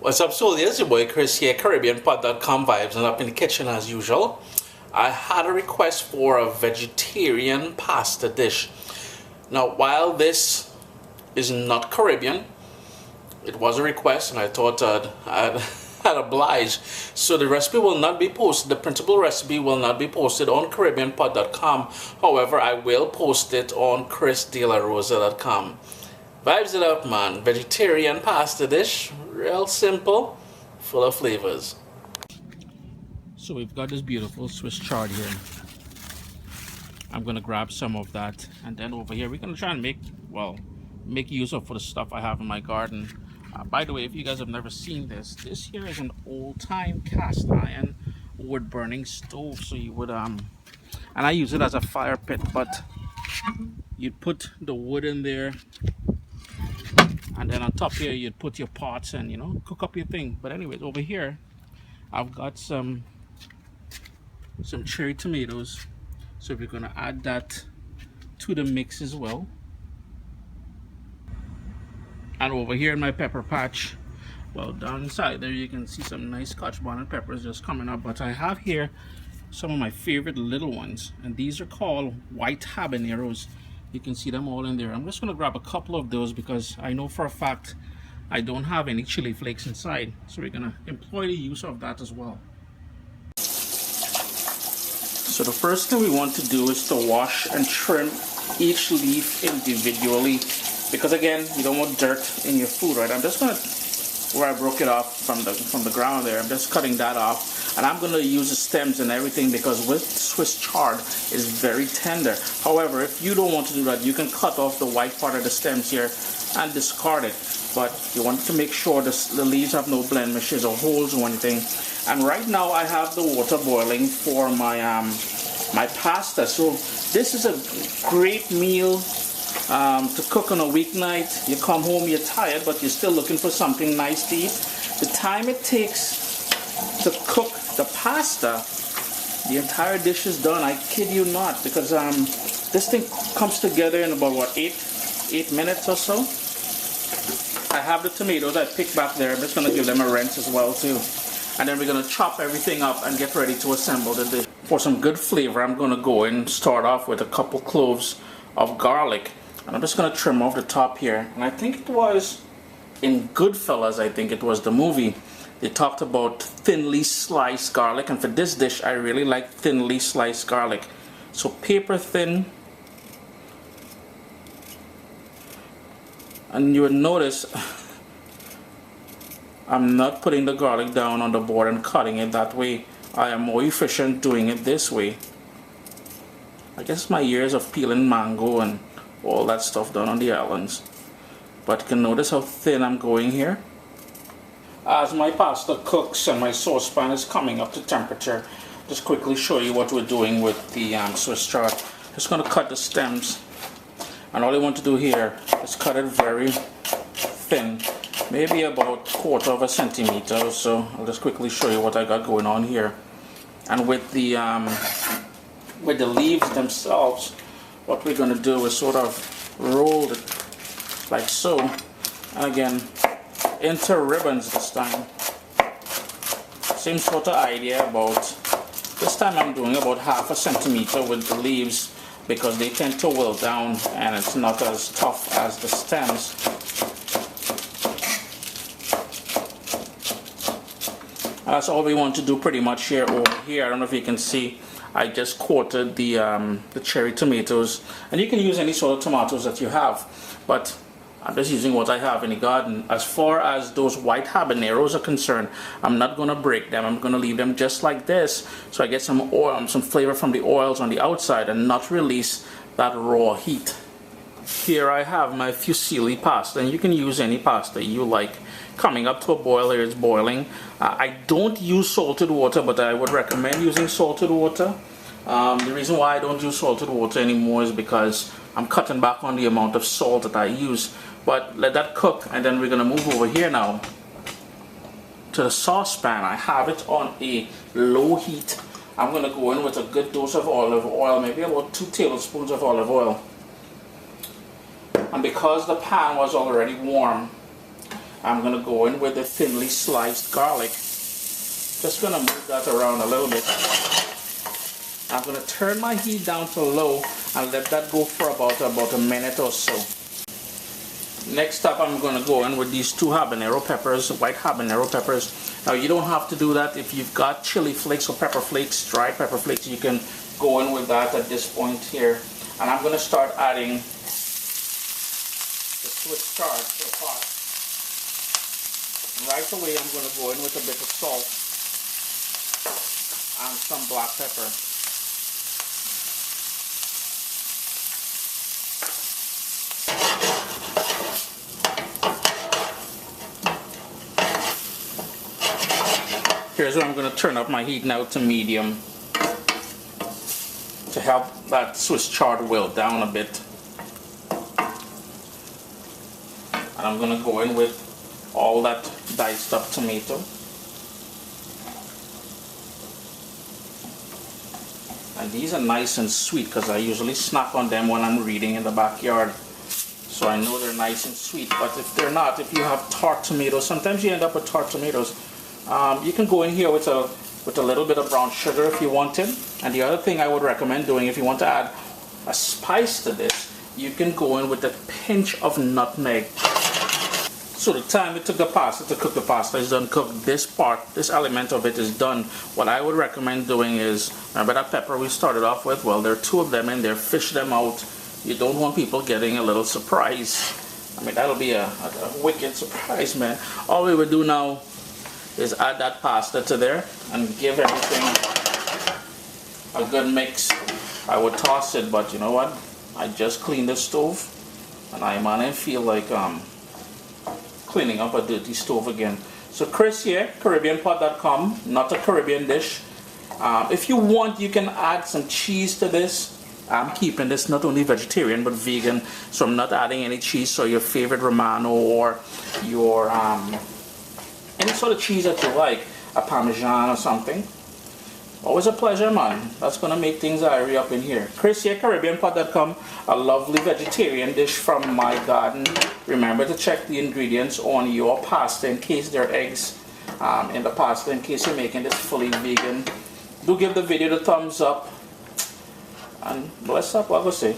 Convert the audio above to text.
What's up, soldiers? Your boy Chris here, CaribbeanPod.com vibes, and up in the kitchen as usual. I had a request for a vegetarian pasta dish. Now, while this is not Caribbean, it was a request, and I thought I'd oblige. So the recipe will not be posted. The printable recipe will not be posted on CaribbeanPod.com. However, I will post it on ChrisDeLaRosa.com. Vibes it up, man. Vegetarian pasta dish. Real simple. Full of flavors. So we've got this beautiful Swiss chard here. I'm going to grab some of that. And then over here, we're going to try and make use of for the stuff I have in my garden. By the way, if you guys have never seen this here is an old-time cast iron wood-burning stove. So you would, and I use it as a fire pit, but you'd put the wood in there. And then on top here, you'd put your pots and, cook up your thing. But anyways, over here, I've got some cherry tomatoes. So we're going to add that to the mix as well. And over here in my pepper patch, well, down inside there, you can see some nice Scotch bonnet peppers just coming up. But I have here some of my favorite little ones. And these are called white habaneros. You can see them all in there. I'm just going to grab a couple of those because I know for a fact I don't have any chili flakes inside. So we're going to employ the use of that as well. So the first thing we want to do is to wash and trim each leaf individually. Because again, you don't want dirt in your food, right? I'm just going to, where I broke it off from the ground there, I'm just cutting that off. And I'm going to use the stems and everything because with Swiss chard is very tender. However, if you don't want to do that, you can cut off the white part of the stems here and discard it. But you want to make sure the leaves have no blemishes or holes or anything. And right now I have the water boiling for my my pasta. So this is a great meal to cook on a weeknight. You come home, you're tired, but you're still looking for something nice to eat. The time it takes to cook the pasta, the entire dish is done. I kid you not, because this thing comes together in about what, 8 minutes or so. I have the tomatoes I picked back there. I'm just going to give them a rinse as well too. And then we're going to chop everything up and get ready to assemble the dish. For some good flavor, I'm going to go and start off with a couple cloves of garlic. And I'm just going to trim off the top here. And I think it was in Goodfellas, I think it was the movie. They talked about thinly sliced garlic, and for this dish I really like thinly sliced garlic. So paper thin. And you will notice I'm not putting the garlic down on the board and cutting it that way. I am more efficient doing it this way. I guess my years of peeling mango and all that stuff done on the islands. But you can notice how thin I'm going here. As my pasta cooks and my saucepan is coming up to temperature, just quickly show you what we're doing with the Swiss chard. Just going to cut the stems, and all I want to do here is cut it very thin, maybe about 1/4 centimeter or so. I'll just quickly show you what I got going on here. And with the leaves themselves, what we're going to do is sort of roll it like so, and again into ribbons this time. Same sort of idea. About this time I'm doing about 1/2 centimeter with the leaves because they tend to wilt down and it's not as tough as the stems. That's all we want to do pretty much here. Over here, I don't know if you can see, I just quartered the cherry tomatoes, and you can use any sort of tomatoes that you have, but I'm just using what I have in the garden. As far as those white habaneros are concerned, I'm not going to break them. I'm going to leave them just like this so I get some oil, some flavor from the oils on the outside and not release that raw heat. Here I have my fusilli pasta, and you can use any pasta you like. Coming up to a boil here, it's boiling. I don't use salted water, but I would recommend using salted water. The reason why I don't use salted water anymore is because I'm cutting back on the amount of salt that I use. But let that cook, and then we're going to move over here now to the saucepan. I have it on a low heat. I'm going to go in with a good dose of olive oil, maybe about 2 tablespoons of olive oil. And because the pan was already warm, I'm going to go in with the thinly sliced garlic. Just going to move that around a little bit. I'm going to turn my heat down to low and let that go for about a minute or so. Next up, I'm going to go in with these 2 habanero peppers, white habanero peppers. Now, you don't have to do that. If you've got chili flakes or pepper flakes, dried pepper flakes, you can go in with that at this point here. And I'm going to start adding the Swiss chard to the pot. Right away, I'm going to go in with a bit of salt and some black pepper. Here's where I'm going to turn up my heat now to medium to help that Swiss chard wilt down a bit. And I'm going to go in with all that diced up tomato. And these are nice and sweet because I usually snack on them when I'm reading in the backyard. So I know they're nice and sweet. But if they're not, if you have tart tomatoes, sometimes you end up with tart tomatoes. You can go in here with a little bit of brown sugar if you wanted. And the other thing I would recommend doing if you want to add a spice to this, you can go in with a pinch of nutmeg. So the time it took the pasta to cook the pasta is done cooked. This part, this element of it is done. What I would recommend doing is, remember that pepper we started off with? Well, there are 2 of them in there. Fish them out. You don't want people getting a little surprise. I mean, that'll be a wicked surprise, man. All we would do now is add that pasta to there and give everything a good mix. I would toss it, but you know what? I just cleaned the stove and I didn't feel like cleaning up a dirty stove again. So Chris here, CaribbeanPot.com, not a Caribbean dish. If you want, you can add some cheese to this. I'm keeping this not only vegetarian but vegan, so I'm not adding any cheese. So your favorite Romano or your any sort of cheese that you like, a Parmesan or something. Always a pleasure, man. That's gonna make things airy up in here. Chris here, CaribbeanPot.com, a lovely vegetarian dish from my garden. Remember to check the ingredients on your pasta in case there are eggs in the pasta, in case you're making this fully vegan. Do give the video the thumbs up and bless up, what I say.